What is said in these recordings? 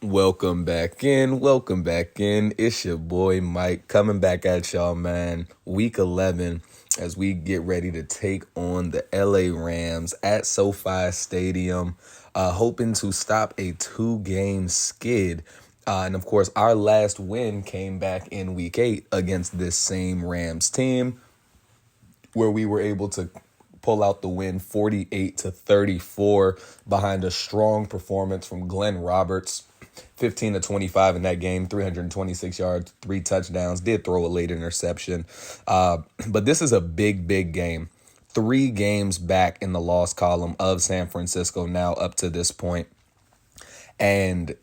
Welcome back in. Welcome back in. It's your boy Mike coming back at y'all, man. Week 11 as we get ready to take on the LA Rams at SoFi Stadium, hoping to stop a 2-game skid. And of course, our last win came back in week 8 against this same Rams team, where we were able to pull out the win 48-34 behind a strong performance from Glenn Roberts. 15-25 in that game, 326 yards, 3 touchdowns, did throw a late interception. But this is a big game. 3 games back in the loss column of San Francisco now up to this point. And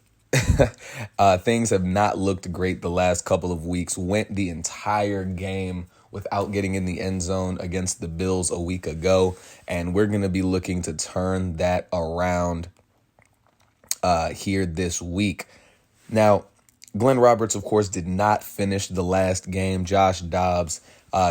things have not looked great the last couple of weeks. Went the entire game without getting in the end zone against the Bills a week ago. And we're going to be looking to turn that around here this week. Now, Glenn Roberts, of course, did not finish the last game. Josh Dobbs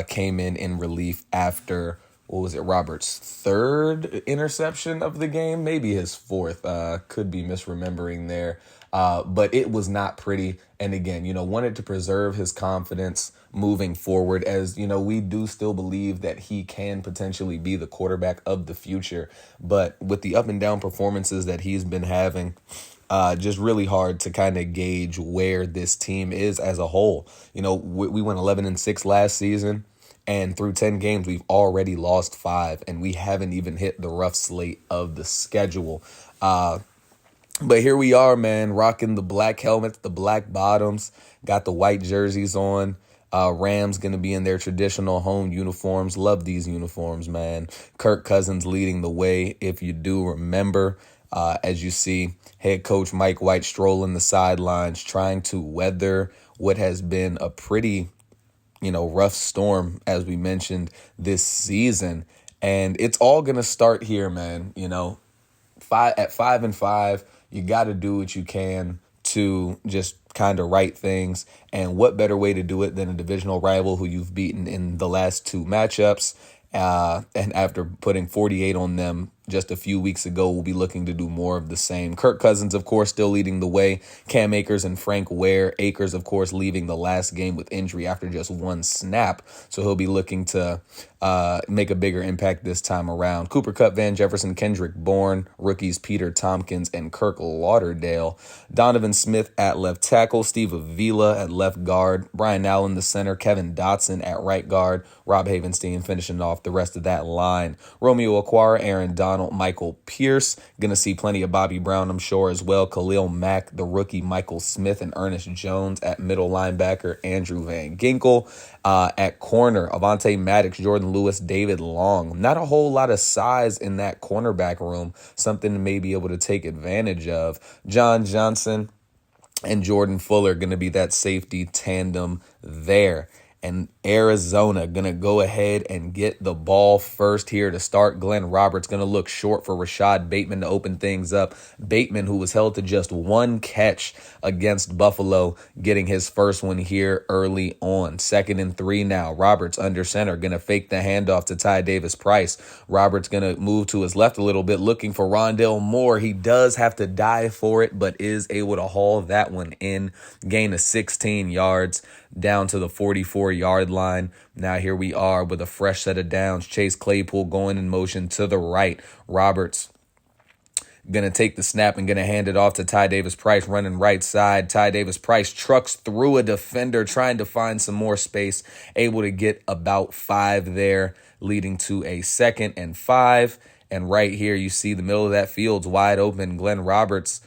came in relief after, Roberts' 3rd interception of the game? Maybe his 4th. Could be misremembering there. But it was not pretty. And again, wanted to preserve his confidence moving forward, as, we do still believe that he can potentially be the quarterback of the future. But with the up and down performances that he's been having, just really hard to kind of gauge where this team is as a whole. We went 11-6 last season, and through 10 games, we've already lost 5, and we haven't even hit the rough slate of the schedule. But here we are, man, rocking the black helmets, the black bottoms, got the white jerseys on. Rams going to be in their traditional home uniforms. Love these uniforms, man. Kirk Cousins leading the way, if you do remember. As you see, head coach Mike White strolling the sidelines, trying to weather what has been a pretty, rough storm, as we mentioned, this season. And it's all going to start here, man. At 5-5, you got to do what you can to just kind of right things. And what better way to do it than a divisional rival who you've beaten in the last 2 matchups? And after putting 48 on them just a few weeks ago, we'll be looking to do more of the same. Kirk Cousins, of course, still leading the way. Cam Akers and Frank Ware. Akers, of course, leaving the last game with injury after just 1 snap. So he'll be looking to make a bigger impact this time around. Cooper Kupp, Van Jefferson, Kendrick Bourne, rookies Peter Tompkins and Kirk Lauderdale. Donovan Smith at left tackle. Steve Avila at left guard. Brian Allen, the center. Kevin Dotson at right guard. Rob Havenstein finishing off the rest of that line. Romeo Okwara, Aaron Donald, Michael Pierce. Going to see plenty of Bobby Brown, I'm sure, as well. Khalil Mack, the rookie, Michael Smith, and Ernest Jones at middle linebacker. Andrew Van Ginkel at corner. Avonte Maddox, Jordan Lewis, David Long. Not a whole lot of size in that cornerback room. Something to maybe able to take advantage of. John Johnson and Jordan Fuller going to be that safety tandem there. And Arizona going to go ahead and get the ball first here to start. Glenn Roberts going to look short for Rashad Bateman to open things up. Bateman, who was held to just 1 catch against Buffalo, getting his first one here early on. 2nd and 3 now. Roberts under center, going to fake the handoff to Ty Davis-Price. Roberts going to move to his left a little bit, looking for Rondale Moore. He does have to dive for it, but is able to haul that one in. Gain of 16 yards. Down to the 44-yard line. Now here we are with a fresh set of downs. Chase Claypool going in motion to the right. Roberts going to take the snap and going to hand it off to Ty Davis-Price running right side. Ty Davis-Price trucks through a defender trying to find some more space. Able to get about 5 there, leading to a 2nd and 5. And right here you see the middle of that field's wide open. Glenn Roberts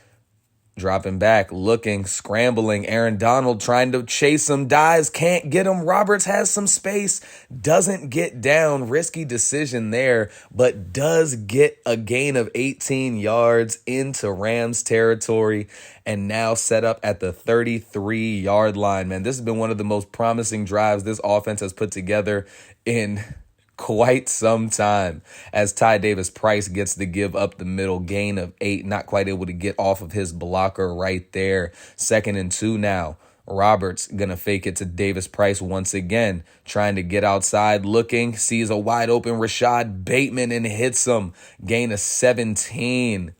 dropping back, looking, scrambling. Aaron Donald trying to chase him, dives, can't get him. Roberts has some space, doesn't get down. Risky decision there, but does get a gain of 18 yards into Rams territory and now set up at the 33-yard line. Man, this has been one of the most promising drives this offense has put together in quite some time, as Ty Davis-Price gets the give up the middle, gain of 8, not quite able to get off of his blocker right there. 2nd and 2 now. Roberts going to fake it to Davis-Price once again, trying to get outside, looking, sees a wide open Rashad Bateman and hits him. Gain of 17.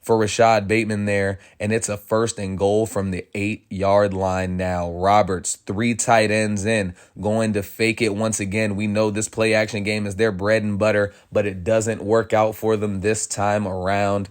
for Rashad Bateman there, and it's a 1st and goal from the 8-yard line now. Roberts, 3 tight ends in, going to fake it once again. We know this play action game is their bread and butter, but it doesn't work out for them this time around.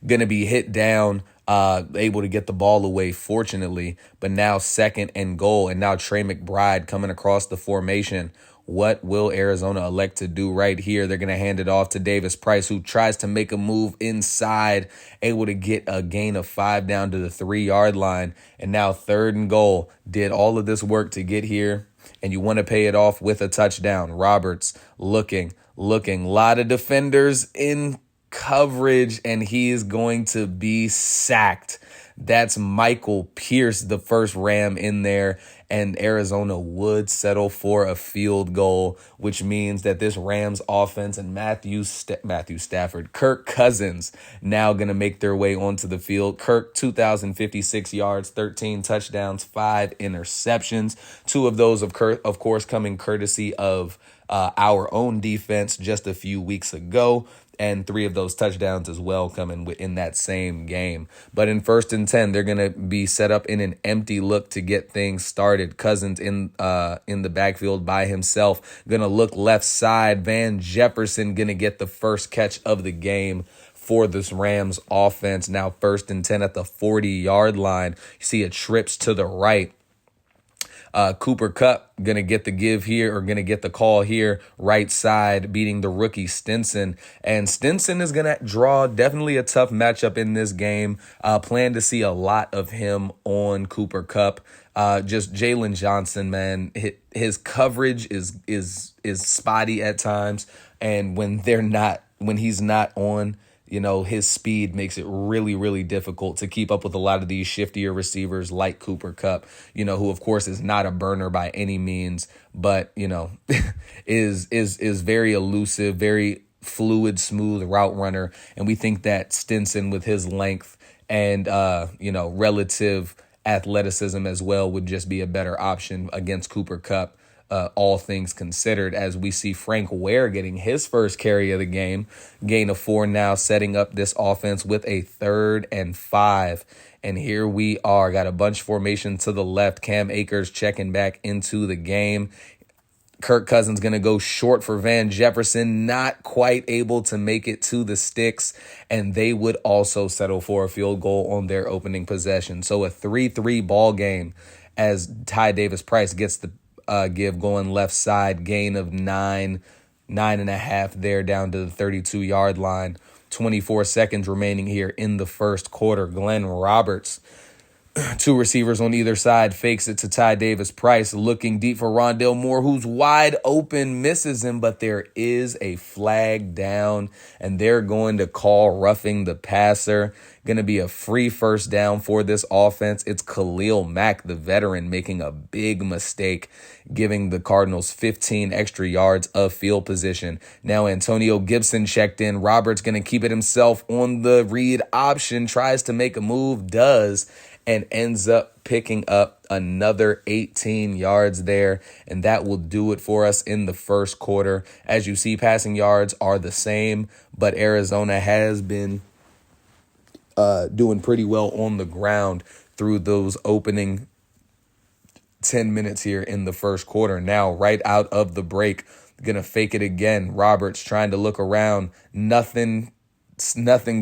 Going to be hit down, able to get the ball away, fortunately, but now 2nd and goal, and now Trey McBride coming across the formation. What will Arizona elect to do right here? They're going to hand it off to Davis Price, who tries to make a move inside, able to get a gain of 5 down to the 3-yard line. And now 3rd and goal. Did all of this work to get here, and you want to pay it off with a touchdown. Roberts looking. Lot of defenders in coverage, and he is going to be sacked. That's Michael Pierce, the first Ram in there, and Arizona would settle for a field goal, which means that this Rams offense and Matthew Stafford, Kirk Cousins, now going to make their way onto the field. Kirk, 2,056 yards, 13 touchdowns, 5 interceptions. 2 of those, of course, coming courtesy of our own defense just a few weeks ago, and 3 of those touchdowns as well coming in that same game. But in 1st and 10, they're going to be set up in an empty look to get things started. Cousins in the backfield by himself, going to look left side. Van Jefferson going to get the first catch of the game for this Rams offense. Now 1st and 10 at the 40-yard line. You see a trips to the right. Cooper Kupp going to get the give here, or going to get the call here, right side, beating the rookie Stinson. And Stinson is going to draw definitely a tough matchup in this game. Plan to see a lot of him on Cooper Kupp. Just Jalen Johnson, man, his coverage is spotty at times. And when he's not on, his speed makes it really, really difficult to keep up with a lot of these shiftier receivers like Cooper Kupp, who of course is not a burner by any means, but, is very elusive, very fluid, smooth route runner. And we think that Stinson, with his length and, relative athleticism as well, would just be a better option against Cooper Kupp. All things considered, as we see Frank Ware getting his first carry of the game, gain of 4 now, setting up this offense with a 3rd and 5. And here we are, got a bunch formation to the left. Cam Akers checking back into the game. Kirk Cousins going to go short for Van Jefferson, not quite able to make it to the sticks, and they would also settle for a field goal on their opening possession. So a 3-3 ball game as Ty Davis Price gets the give going left side, gain of 9.5 there down to the 32-yard line. 24 seconds remaining here in the first quarter. Glenn Roberts, 2 receivers on either side, fakes it to Ty Davis Price, looking deep for Rondale Moore, who's wide open, misses him, but there is a flag down, and they're going to call roughing the passer. Going to be a free first down for this offense. It's Khalil Mack, the veteran, making a big mistake, giving the Cardinals 15 extra yards of field position. Now Antonio Gibson checked in. Roberts going to keep it himself on the read option, tries to make a move, does, and ends up picking up another 18 yards there. And that will do it for us in the first quarter. As you see, passing yards are the same, but Arizona has been doing pretty well on the ground through those opening 10 minutes here in the first quarter. Now, right out of the break, going to fake it again. Roberts trying to look around. Nothing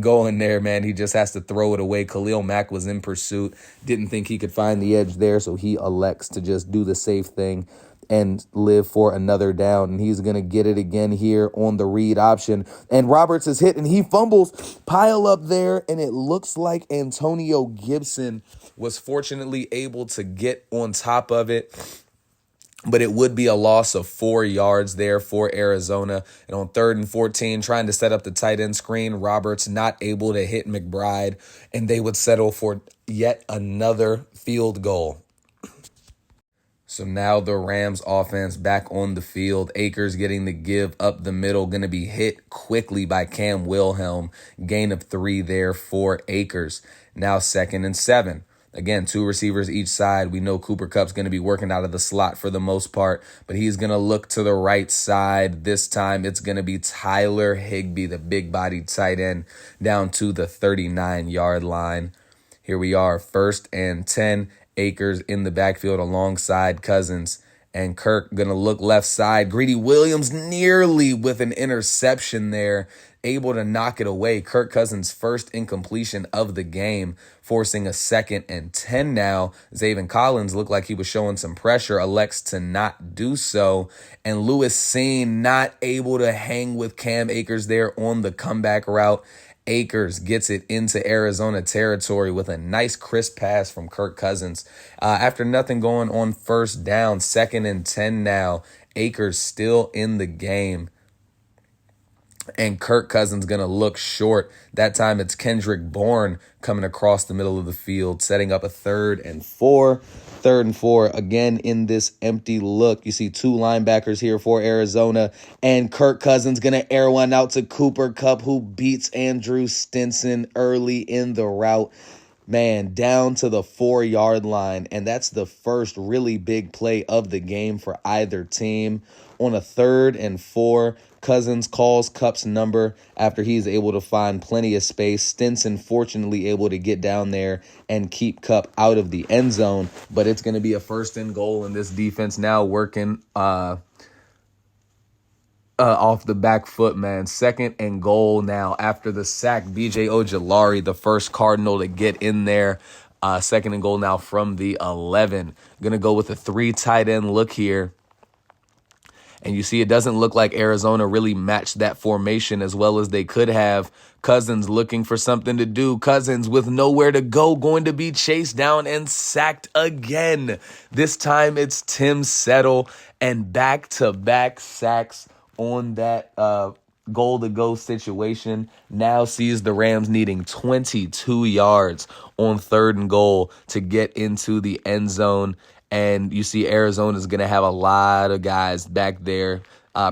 going there, man. He just has to throw it away. Khalil Mack was in pursuit. Didn't think he could find the edge there, so he elects to just do the safe thing and live for another down. And he's going to get it again here on the read option. And Roberts is hit, and he fumbles. Pile up there, and it looks like Antonio Gibson was fortunately able to get on top of it. But it would be a loss of 4 yards there for Arizona. And on 3rd and 14, trying to set up the tight end screen, Roberts not able to hit McBride, and they would settle for yet another field goal. So now the Rams offense back on the field. Akers getting the give up the middle, going to be hit quickly by Cam Wilhelm. Gain of 3 there for Akers. Now 2nd and 7. Again, 2 receivers each side. We know Cooper Kupp's going to be working out of the slot for the most part, but he's going to look to the right side. This time it's going to be Tyler Higbee, the big-bodied tight end, down to the 39-yard line. Here we are, 1st and 10. Akers in the backfield alongside Cousins. And Kirk going to look left side. Greedy Williams nearly with an interception there, able to knock it away. Kirk Cousins' first incompletion of the game, forcing a 2nd and 10 now. Zaven Collins looked like he was showing some pressure, elects to not do so. And Lewis Seen not able to hang with Cam Akers there on the comeback route. Akers gets it into Arizona territory with a nice crisp pass from Kirk Cousins. After nothing going on 1st down, 2nd and 10 now. Akers still in the game. And Kirk Cousins going to look short. That time it's Kendrick Bourne coming across the middle of the field, setting up a 3rd and 4. 3rd and 4, again in this empty look. You see 2 linebackers here for Arizona. And Kirk Cousins going to air one out to Cooper Kupp, who beats Andrew Stinson early in the route. Man, down to the 4-yard line. And that's the first really big play of the game for either team. On a 3rd and 4, Cousins calls Kupp's number after he's able to find plenty of space. Stinson fortunately able to get down there and keep Kupp out of the end zone. But it's going to be a 1st and goal, and this defense now working off the back foot, man. 2nd and goal now after the sack. B.J. Ojulari, the first Cardinal to get in there. 2nd and goal now from the 11. Going to go with a 3 tight end look here. And you see it doesn't look like Arizona really matched that formation as well as they could have. Cousins looking for something to do. Cousins with nowhere to go, going to be chased down and sacked again. This time it's Tim Settle, and back-to-back sacks on that goal-to-go situation. Now sees the Rams needing 22 yards on 3rd and goal to get into the end zone. And you see Arizona's going to have a lot of guys back there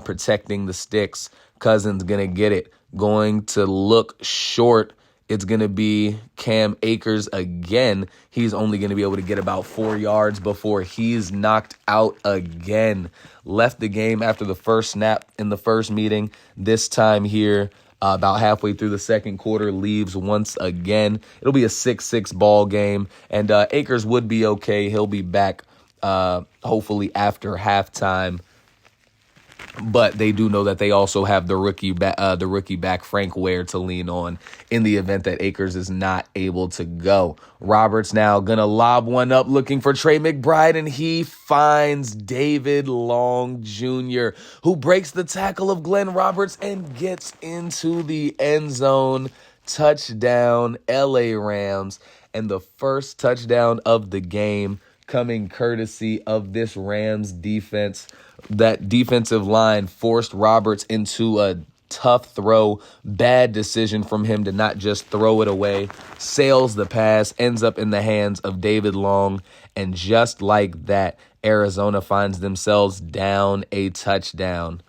protecting the sticks. Cousins going to get it. Going to look short. It's going to be Cam Akers again. He's only going to be able to get about 4 yards before he's knocked out again. Left the game after the first snap in the first meeting. This time here, about halfway through the 2nd quarter, leaves once again. It'll be a 6-6 ball game, and Akers would be okay. He'll be back hopefully after halftime. But they do know that they also have the rookie back Frank Ware to lean on in the event that Akers is not able to go. Roberts now gonna lob one up looking for Trey McBride, and he finds David Long Jr., who breaks the tackle of Glenn Roberts and gets into the end zone. Touchdown, LA Rams, and the first touchdown of the game coming courtesy of this Rams defense. That defensive line forced Roberts into a tough throw. Bad decision from him to not just throw it away. Sails the pass, ends up in the hands of David Long. And just like that, Arizona finds themselves down a touchdown.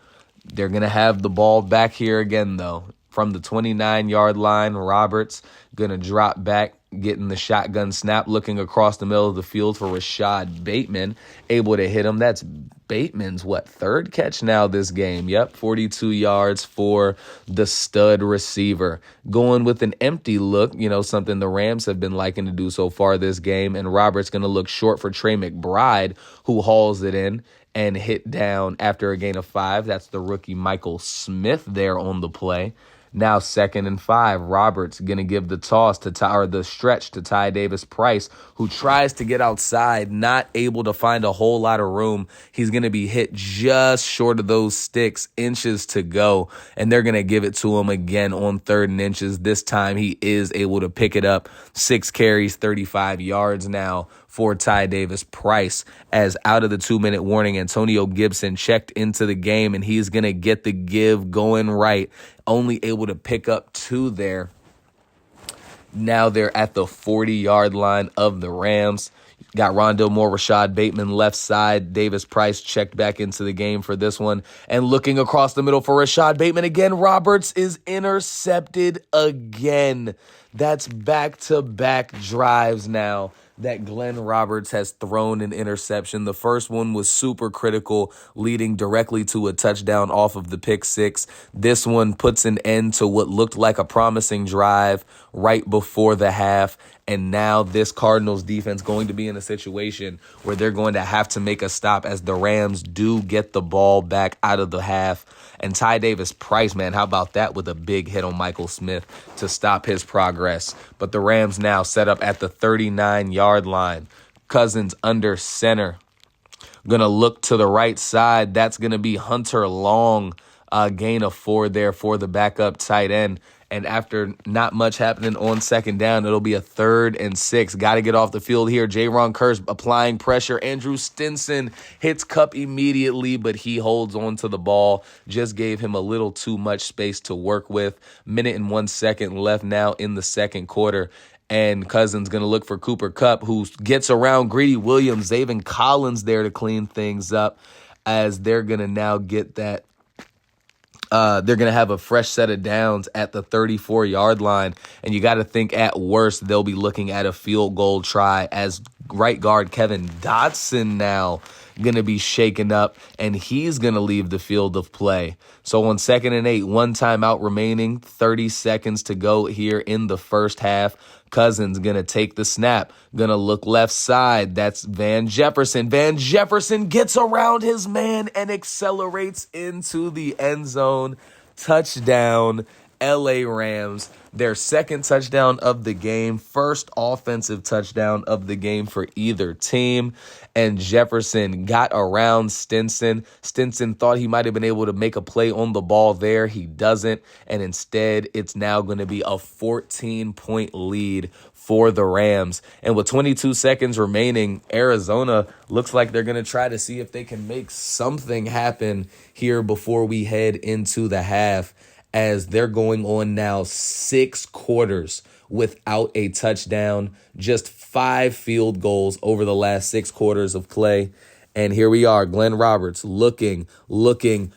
They're going to have the ball back here again, though. From the 29-yard line, Roberts going to drop back, getting the shotgun snap, looking across the middle of the field for Rashad Bateman, able to hit him. That's Bateman's, 3rd catch now this game. Yep, 42 yards for the stud receiver. Going with an empty look, something the Rams have been liking to do so far this game, and Roberts going to look short for Trey McBride, who hauls it in and hit down after a gain of 5. That's the rookie Michael Smith there on the play. Now 2nd and 5. Roberts going to give the toss to the stretch to Ty Davis Price, who tries to get outside, not able to find a whole lot of room. He's going to be hit just short of those sticks, inches to go, and they're going to give it to him again on 3rd and inches. This time he is able to pick it up. 6 carries, 35 yards now for Ty Davis Price, as out of the 2-minute warning, Antonio Gibson checked into the game, and he's going to get the give going right. Only able to pick up 2 there. Now they're at the 40-yard line of the Rams. Got Rondale Moore, Rashad Bateman left side. Davis Price checked back into the game for this one. And looking across the middle for Rashad Bateman again, Roberts is intercepted again. That's back-to-back drives now that Glenn Roberts has thrown an interception. The first one was super critical, leading directly to a touchdown off of the pick six. This one puts an end to what looked like a promising drive right before the half. And now this Cardinals defense going to be in a situation where they're going to have to make a stop as the Rams do get the ball back out of the half. And Ty Davis Price, man, how about that with a big hit on Michael Smith to stop his progress. But the Rams now set up at the 39-yard line. Cousins under center. Going to look to the right side. That's going to be Hunter Long. Gain of 4 there for the backup tight end. And after not much happening on second down, it'll be a 3rd and 6. Got to get off the field here. Jaron Kearse applying pressure. Andrew Stinson hits Cup immediately, but he holds on to the ball. Just gave him a little too much space to work with. Minute and 1 second left now in the second quarter. And Cousins going to look for Cooper Kupp, who gets around Greedy Williams. Zaven Collins there to clean things up as they're going to now get that. They're going to have a fresh set of downs at the 34-yard line. And you got to think at worst, they'll be looking at a field goal try as right guard Kevin Dotson now going to be shaken up, and he's going to leave the field of play. So on 2nd and 8, 1 timeout remaining, 30 seconds to go here in the first half. Cousins going to take the snap, going to look left side. That's Van Jefferson. Van Jefferson gets around his man and accelerates into the end zone. Touchdown, LA Rams. Their second touchdown of the game, first offensive touchdown of the game for either team. And Jefferson got around Stinson. Stinson thought he might have been able to make a play on the ball there. He doesn't. And instead, it's now going to be a 14-point lead for the Rams. And with 22 seconds remaining, Arizona looks like they're going to try to see if they can make something happen here before we head into the half, as they're going on now 6 quarters without a touchdown, just 5 field goals over the last 6 quarters of play. And here we are, Glenn Roberts looking,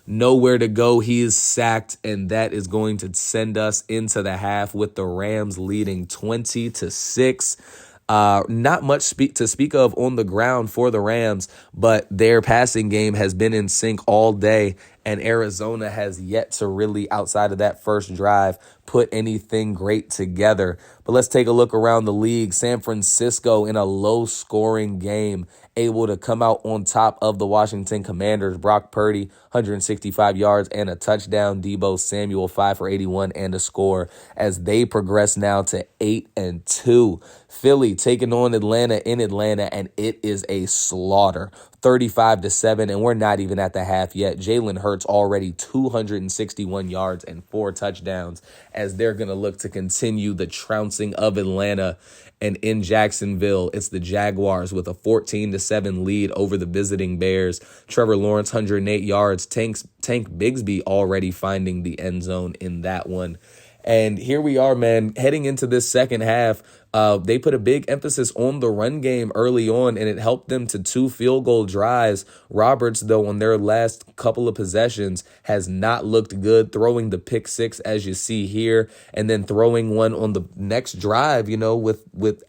nowhere to go. He is sacked, and that is going to send us into the half with the Rams leading 20-6. Not much to speak of on the ground for the Rams, but their passing game has been in sync all day, and Arizona has yet to really, outside of that first drive, put anything great together. But let's take a look around the league. San Francisco in a low-scoring game, able to come out on top of the Washington Commanders. Brock Purdy, 165 yards and a touchdown. Deebo Samuel, 5 for 81 and a score, as they progress now to 8-2. Philly taking on Atlanta in Atlanta, and it is a slaughter. 35-7, and we're not even at the half yet. Jalen Hurts already 261 yards and 4 touchdowns, as they're going to look to continue the trouncing of Atlanta. And in Jacksonville, it's the Jaguars with a 14-7 lead over the visiting Bears. Trevor Lawrence, 108 yards. Tank Bigsby already finding the end zone in that one. And here we are, man, heading into this second half. They put a big emphasis on the run game early on, and it helped them to 2 field goal drives. Roberts, though, on their last couple of possessions, has not looked good, throwing the pick 6, as you see here, and then throwing one on the next drive, with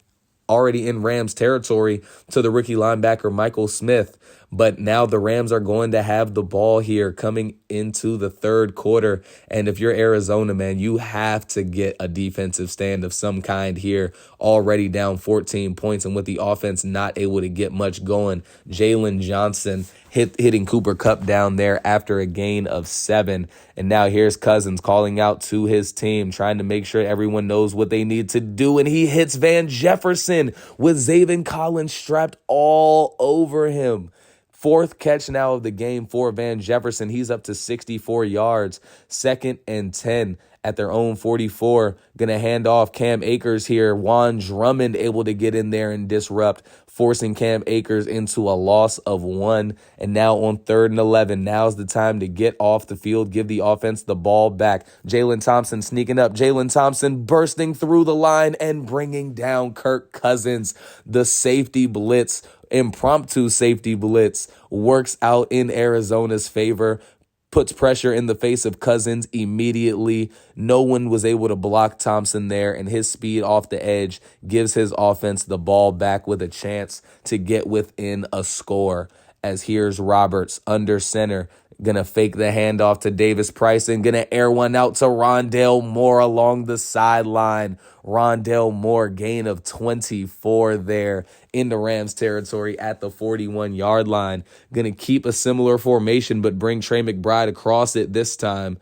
already in Rams territory to the rookie linebacker Michael Smith. But now the Rams are going to have the ball here coming into the third quarter. And if you're Arizona, man, you have to get a defensive stand of some kind here, already down 14 points. And with the offense not able to get much going, Jalen Johnson hitting Cooper Kupp down there after a gain of 7. And now here's Cousins calling out to his team, trying to make sure everyone knows what they need to do. And he hits Van Jefferson with Zaven Collins strapped all over him. 4th catch now of the game for Van Jefferson. He's up to 64 yards. 2nd and 10 at their own 44. Going to hand off Cam Akers here. Juan Drummond able to get in there and disrupt, forcing Cam Akers into a loss of 1. And now on 3rd and 11, now's the time to get off the field, give the offense the ball back. Jalen Thompson sneaking up. Jalen Thompson bursting through the line and bringing down Kirk Cousins. The safety blitz, impromptu safety blitz, works out in Arizona's favor, puts pressure in the face of Cousins immediately. No one was able to block Thompson there, and his speed off the edge gives his offense the ball back with a chance to get within a score. As here's Roberts under center, gonna fake the handoff to Davis Price and gonna air one out to Rondale Moore along the sideline. Rondale Moore, gain of 24 there in the Rams territory at the 41-yard line. Gonna keep a similar formation, but bring Trey McBride across it this time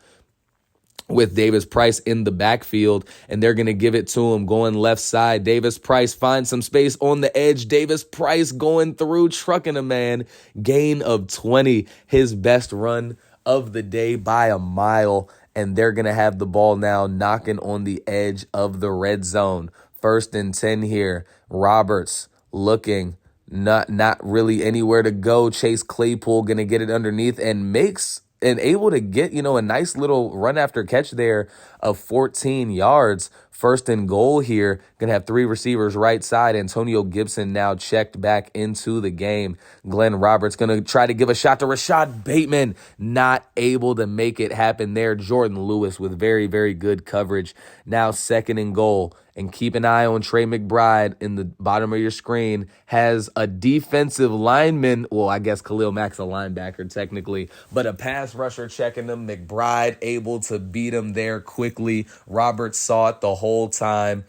with Davis Price in the backfield, and they're going to give it to him going left side. Davis Price finds some space on the edge. Davis Price going through, trucking a man. Gain of 20, his best run of the day by a mile, and they're going to have the ball now knocking on the edge of the red zone. 1st and 10 here. Roberts looking, not really anywhere to go. Chase Claypool going to get it underneath and able to get, a nice little run after catch there of 14 yards. 1st and goal here. Going to have 3 receivers right side. Antonio Gibson now checked back into the game. Glenn Roberts going to try to give a shot to Rashad Bateman. Not able to make it happen there. Jordan Lewis with very, very good coverage. Now 2nd and goal. And keep an eye on Trey McBride in the bottom of your screen. Has a defensive lineman, well, I guess Khalil Mack's a linebacker technically, but a pass rusher checking him. McBride able to beat him there quickly. Roberts saw it the whole time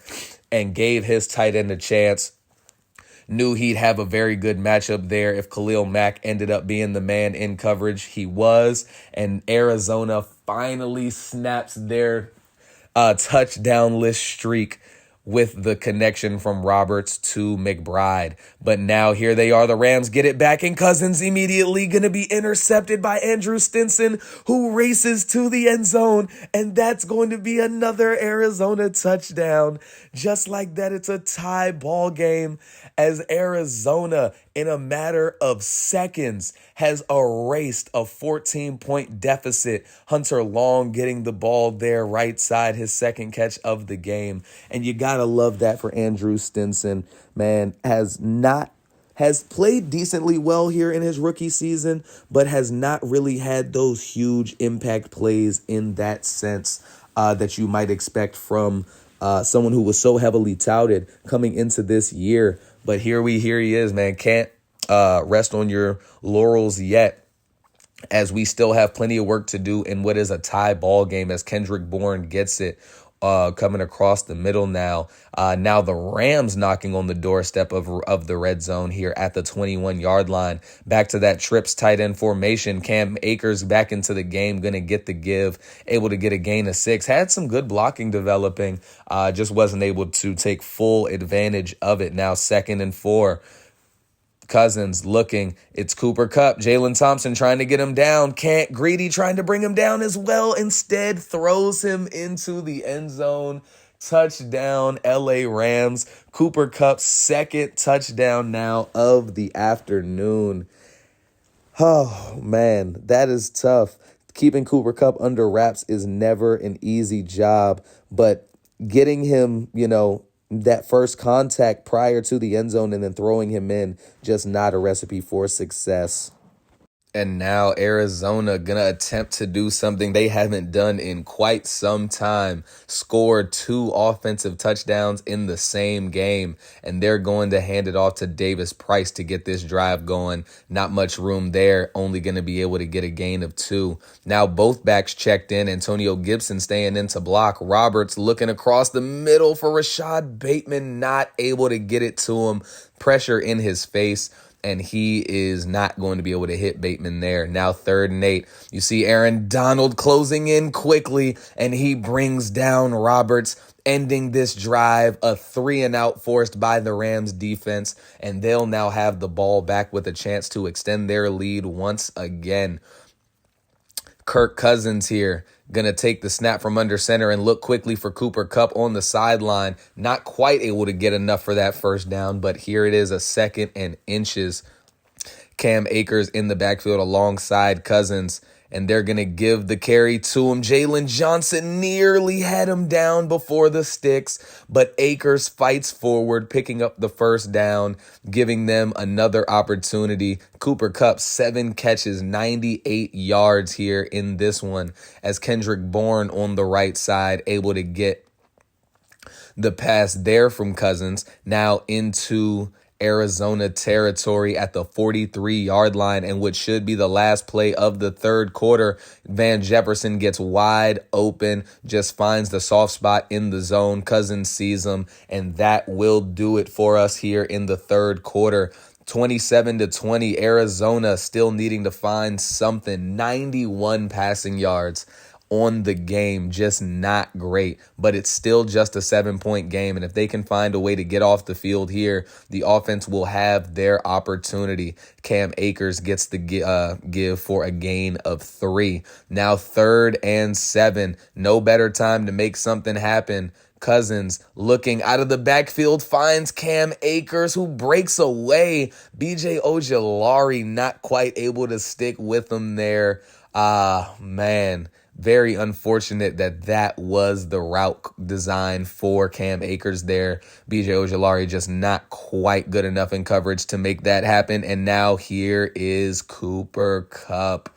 and gave his tight end a chance. Knew he'd have a very good matchup there if Khalil Mack ended up being the man in coverage. He was, and Arizona finally snaps their touchdown-less streak with the connection from Roberts to McBride. But now here they are. The Rams get it back, and Cousins immediately going to be intercepted by Andrew Stinson, who races to the end zone, and that's going to be another Arizona touchdown. Just like that, it's a tie ball game as Arizona, in a matter of seconds, has erased a 14-point deficit. Hunter Long getting the ball there right side, his 2nd catch of the game. And you got to love that for Andrew Stinson, man. Has played decently well here in his rookie season, but has not really had those huge impact plays in that sense that you might expect from someone who was so heavily touted coming into this year. But here he is, man. Can't rest on your laurels yet, as we still have plenty of work to do in what is a tie ball game, as Kendrick Bourne gets it coming across the middle now. Now the Rams knocking on the doorstep of the red zone here at the 21-yard line. Back to that trips tight end formation. Cam Akers back into the game, going to get the give, able to get a gain of 6. Had some good blocking developing, just wasn't able to take full advantage of it. Now 2nd and 4. Cousins looking. It's Cooper Kupp. Jalen Thompson trying to get him down. Can't. Greedy trying to bring him down as well. Instead, throws him into the end zone. Touchdown, LA Rams. Cooper Kupp's 2nd touchdown now of the afternoon. Oh, man, that is tough. Keeping Cooper Kupp under wraps is never an easy job, but getting him, that first contact prior to the end zone and then throwing him in, just not a recipe for success. And now Arizona going to attempt to do something they haven't done in quite some time. Scored 2 offensive touchdowns in the same game, and they're going to hand it off to Davis Price to get this drive going. Not much room there, only going to be able to get a gain of 2. Now both backs checked in. Antonio Gibson staying in to block. Roberts looking across the middle for Rashad Bateman, not able to get it to him. Pressure in his face, and he is not going to be able to hit Bateman there. Now 3rd and 8. You see Aaron Donald closing in quickly, and he brings down Roberts, ending this drive. A 3-and-out forced by the Rams defense, and they'll now have the ball back with a chance to extend their lead once again. Kirk Cousins here, going to take the snap from under center and look quickly for Cooper Kupp on the sideline. Not quite able to get enough for that first down, but here it is, a 2nd and inches. Cam Akers in the backfield alongside Cousins. and they're going to give the carry to him. Jalen Johnson nearly had him down before the sticks, but Akers fights forward, picking up the first down, giving them another opportunity. Cooper Kupp, 7 catches, 98 yards here in this one, as Kendrick Bourne on the right side able to get the pass there from Cousins, now into Arizona territory at the 43-yard line, and what should be the last play of the third quarter. Van Jefferson gets wide open, just finds the soft spot in the zone. Cousins sees him, and that will do it for us here in the third quarter. 27-20, Arizona still needing to find something. 91 passing yards on the game, just not great, but it's still just a 7-point game. And if they can find a way to get off the field here, the offense will have their opportunity. Cam Akers gets the give for a gain of 3. Now 3rd and 7. No better time to make something happen. Cousins looking out of the backfield finds Cam Akers, who breaks away. BJ Ojulari not quite able to stick with him there. Man. Very unfortunate that was the route designed for Cam Akers there. BJ Ojulari just not quite good enough in coverage to make that happen. And now here is Cooper Kupp.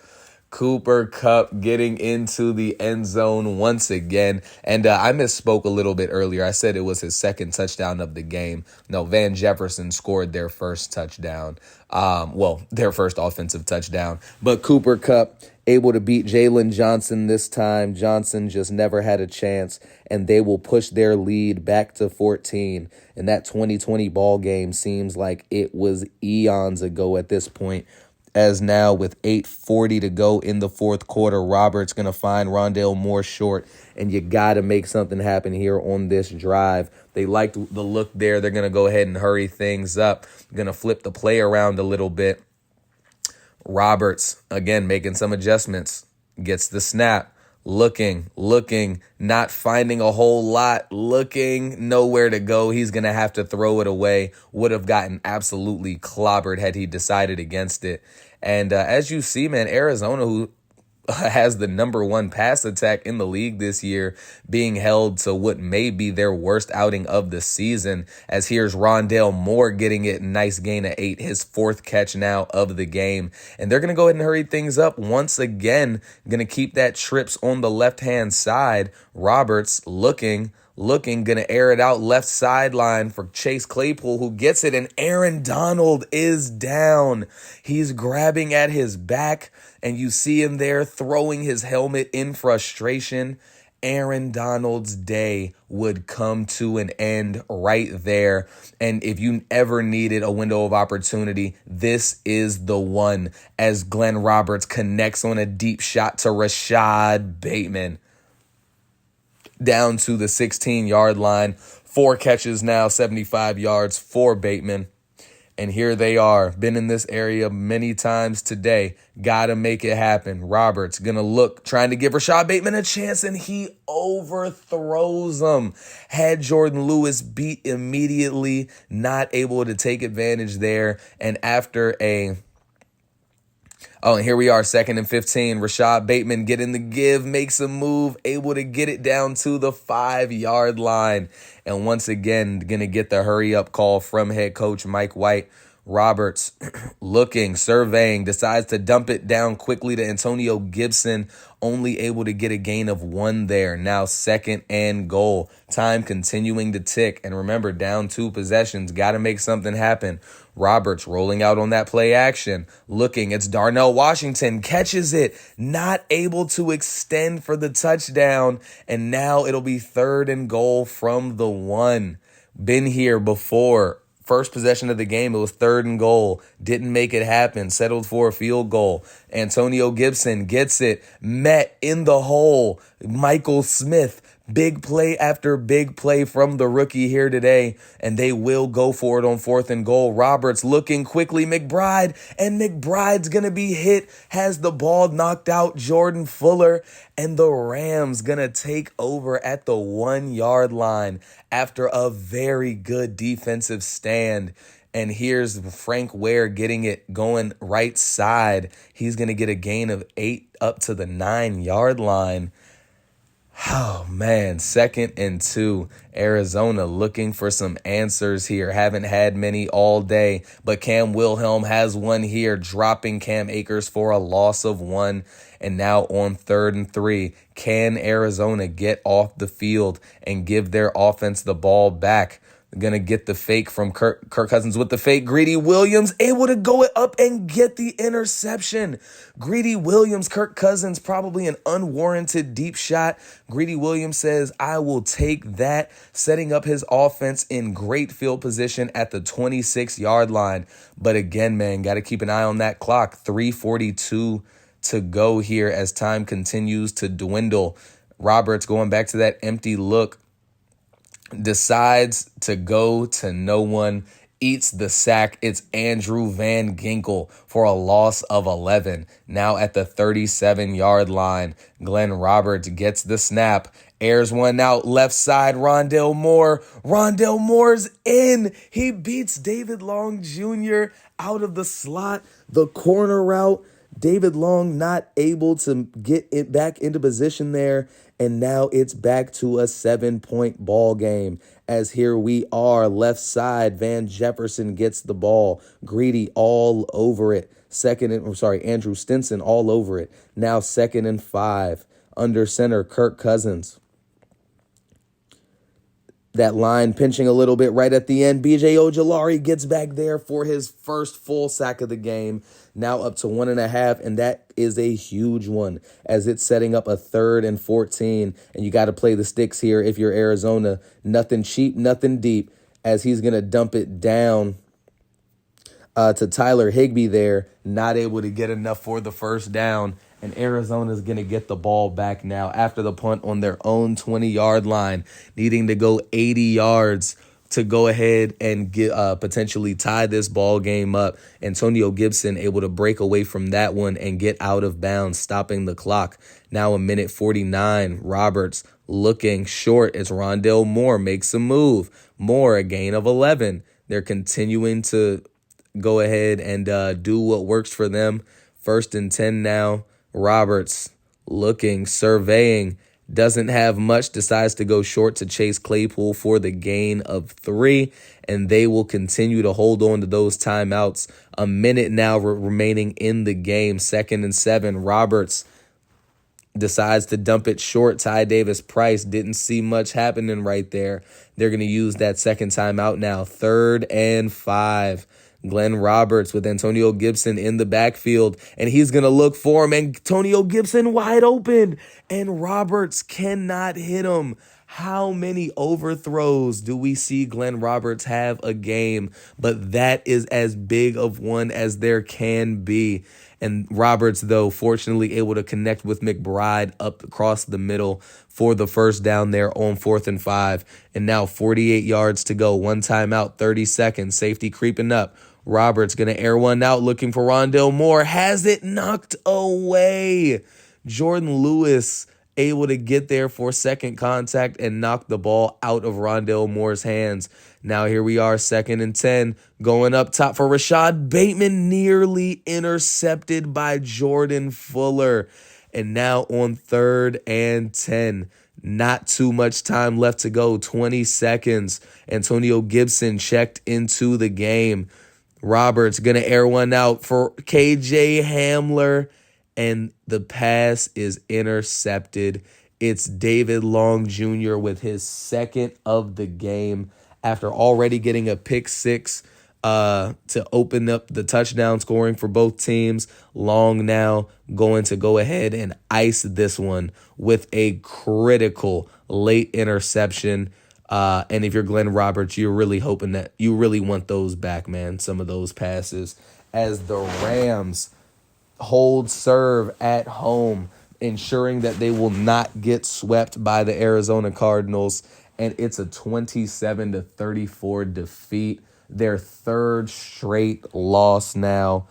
Cooper Kupp getting into the end zone once again. And I misspoke a little bit earlier. I said it was his second touchdown of the game. No, Van Jefferson scored their first touchdown. Their first offensive touchdown. But Cooper Kupp able to beat Jalen Johnson this time. Johnson just never had a chance, and they will push their lead back to 14. And that 2020 ball game seems like it was eons ago at this point, as now with 8:40 to go in the fourth quarter, Roberts going to find Rondale Moore short, and you got to make something happen here on this drive. They liked the look there. They're going to go ahead and hurry things up. Going to flip the play around a little bit. Roberts, again, making some adjustments, gets the snap, looking, not finding a whole lot, looking, nowhere to go. He's going to have to throw it away. Would have gotten absolutely clobbered had he decided against it. And as you see, man, Arizona, who has the number 1 pass attack in the league this year, being held to what may be their worst outing of the season, as here's Rondale Moore getting it, nice gain of 8, his 4th catch now of the game. And they're going to go ahead and hurry things up once again, going to keep that trips on the left-hand side. Roberts looking, going to air it out left sideline for Chase Claypool, who gets it, and Aaron Donald is down. He's grabbing at his back, and you see him there throwing his helmet in frustration. Aaron Donald's day would come to an end right there. And if you ever needed a window of opportunity, this is the one, as Glenn Roberts connects on a deep shot to Rashad Bateman down to the 16-yard line. 4 catches now, 75 yards for Bateman. And here they are. Been in this area many times today. Got to make it happen. Roberts going to look, trying to give Rashad Bateman a chance, and he overthrows him. Had Jordan Lewis beat immediately, not able to take advantage there. And after and here we are, 2nd and 15. Rashad Bateman getting the give, makes a move, able to get it down to the 5-yard line. And once again, going to get the hurry-up call from head coach Mike White. Roberts looking, surveying, decides to dump it down quickly to Antonio Gibson, only able to get a gain of 1 there. Now 2nd and goal. Time continuing to tick. And remember, down 2 possessions, got to make something happen. Roberts rolling out on that play action, looking, it's Darnell Washington, catches it, not able to extend for the touchdown, and now it'll be 3rd and goal from the 1. Been here before. First possession of the game, it was 3rd and goal. Didn't make it happen. Settled for a field goal. Antonio Gibson gets it. Met in the hole. Michael Smith. Big play after big play from the rookie here today, and they will go for it on 4th and goal. Roberts looking quickly, McBride, and McBride's going to be hit, has the ball knocked out, Jordan Fuller, and the Rams going to take over at the 1-yard line after a very good defensive stand. And here's Frank Ware getting it going right side. He's going to get a gain of 8 up to the 9-yard line. Oh, man, 2nd and 2. Arizona looking for some answers here. Haven't had many all day, but Cam Wilhelm has one here, dropping Cam Akers for a loss of 1. And now on 3rd and 3, can Arizona get off the field and give their offense the ball back? Going to get the fake from Kirk Cousins with the fake. Greedy Williams able to go it up and get the interception. Greedy Williams, Kirk Cousins, probably an unwarranted deep shot. Greedy Williams says, I will take that, setting up his offense in great field position at the 26-yard line. But again, man, got to keep an eye on that clock. 3:42 to go here as time continues to dwindle. Roberts going back to that empty look, decides to go to no one, eats the sack. It's Andrew Van Ginkel for a loss of 11. Now at the 37-yard line, Glenn Roberts gets the snap, airs one out left side, Rondale Moore. Rondale Moore's in. He beats David Long Jr. out of the slot, the corner route. David Long not able to get it back into position there. And now it's back to a 7-point ball game. As here we are, left side, Van Jefferson gets the ball. Greedy all over it. Andrew Stinson all over it. Now 2nd and 5. Under center, Kirk Cousins. That line pinching a little bit right at the end. B.J. Ojolari gets back there for his first full sack of the game. Now up to 1.5, and that is a huge one as it's setting up a 3rd and 14. And you got to play the sticks here if you're Arizona. Nothing cheap, nothing deep, as he's going to dump it down to Tyler Higbee there. Not able to get enough for the first down. And Arizona's going to get the ball back now after the punt on their own 20-yard line, needing to go 80 yards to go ahead and get potentially tie this ball game up. Antonio Gibson able to break away from that one and get out of bounds, stopping the clock. Now a minute 49. Roberts looking short as Rondale Moore makes a move. Moore, a gain of 11. They're continuing to go ahead and do what works for them. 1st and 10 now. Roberts looking, surveying, doesn't have much, decides to go short to Chase Claypool for the gain of 3, and they will continue to hold on to those timeouts. A minute now remaining in the game. 2nd and 7. Roberts decides to dump it short. Ty Davis Price didn't see much happening right there. They're going to use that second timeout now. 3rd and 5. Glenn Roberts with Antonio Gibson in the backfield, and he's going to look for him. Antonio Gibson wide open, and Roberts cannot hit him. How many overthrows do we see Glenn Roberts have a game? But that is as big of one as there can be. And Roberts, though, fortunately able to connect with McBride up across the middle for the first down there on 4th and 5. And now 48 yards to go. One timeout, 30 seconds. Safety creeping up. Roberts going to air one out, looking for Rondale Moore. Has it knocked away. Jordan Lewis able to get there for second contact and knock the ball out of Rondale Moore's hands. Now here we are, 2nd and 10, going up top for Rashad Bateman, nearly intercepted by Jordan Fuller. And now on 3rd and 10, not too much time left to go, 20 seconds. Antonio Gibson checked into the game. Roberts going to air one out for KJ Hamler, and the pass is intercepted. It's David Long Jr. with his 2nd of the game after already getting a pick 6 to open up the touchdown scoring for both teams. Long now going to go ahead and ice this one with a critical late interception. And if you're Glenn Roberts, you're really hoping that you really want those back, man, some of those passes, as the Rams hold serve at home, ensuring that they will not get swept by the Arizona Cardinals. And it's a 27-34 defeat, their 3rd straight loss now.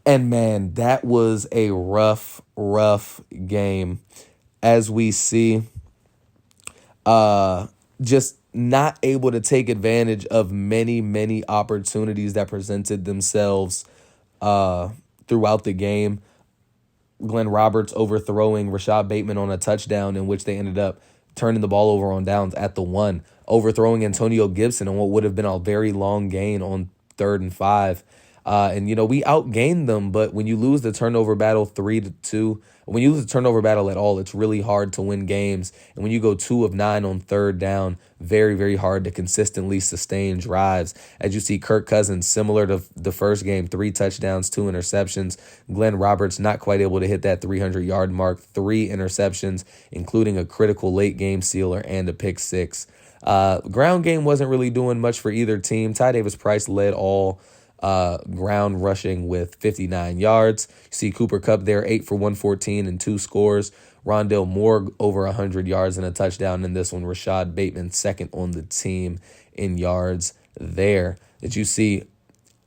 And man, that was a rough game, as we see. Just not able to take advantage of many opportunities that presented themselves throughout the game. Glenn Roberts overthrowing Rashad Bateman on a touchdown in which they ended up turning the ball over on downs at the 1, overthrowing Antonio Gibson on what would have been a very long gain on 3rd and 5. And we outgained them, but when you lose the turnover battle 3-2, when you lose the turnover battle at all, it's really hard to win games. And when you go 2 of 9 on 3rd down, very hard to consistently sustain drives. As you see, Kirk Cousins, similar to the first game, 3 touchdowns, 2 interceptions. Glenn Roberts not quite able to hit that 300-yard mark, 3 interceptions, including a critical late game sealer and a pick 6. Ground game wasn't really doing much for either team. Ty Davis Price led all ground rushing with 59 yards. You see Cooper Kupp there, 8 for 114 and 2 scores. Rondale Moore over 100 yards and a touchdown in this one. Rashad Bateman second on the team in yards there. Did you see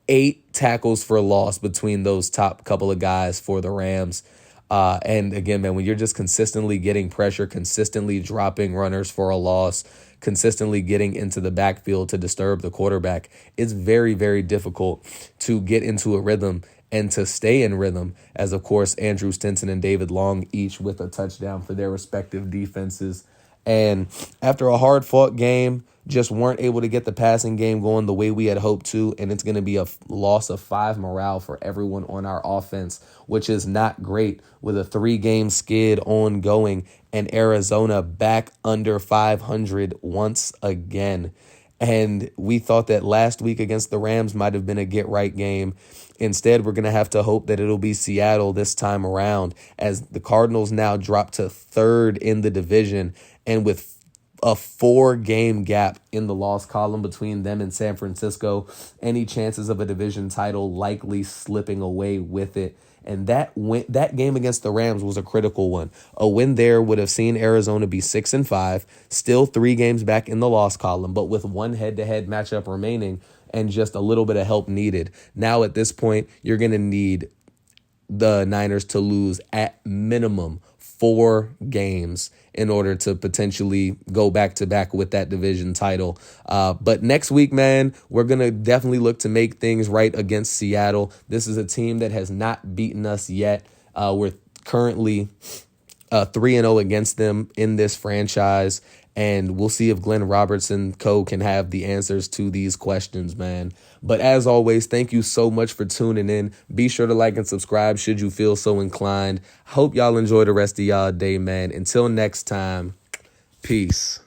8 tackles for loss between those top couple of guys for the Rams? And again, man, when you're just consistently getting pressure, consistently dropping runners for a loss, consistently getting into the backfield to disturb the quarterback, it's very difficult to get into a rhythm and to stay in rhythm, as of course Andrew Stinson and David Long each with a touchdown for their respective defenses. And after a hard-fought game, just weren't able to get the passing game going the way we had hoped to, and it's going to be a loss of 5 morale for everyone on our offense, which is not great with a 3-game skid ongoing and Arizona back under 500 once again. And we thought that last week against the Rams might have been a get-right game. Instead, we're going to have to hope that it'll be Seattle this time around, as the Cardinals now drop to 3rd in the division, and with a 4-game gap in the loss column between them and San Francisco, any chances of a division title likely slipping away with it. And that game against the Rams was a critical one. A win there would have seen Arizona be 6-5, still 3 games back in the loss column, but with one head-to-head matchup remaining and just a little bit of help needed. Now at this point, you're going to need the Niners to lose at minimum 4 games in order to potentially go back-to-back with that division title. But next week, man, we're going to definitely look to make things right against Seattle. This is a team that has not beaten us yet. We're currently 3-0 against them in this franchise, and we'll see if Glenn Roberts and co can have the answers to these questions, man. But as always, thank you so much for tuning in. Be sure to like and subscribe should you feel so inclined. Hope y'all enjoy the rest of y'all day, man. Until next time, peace.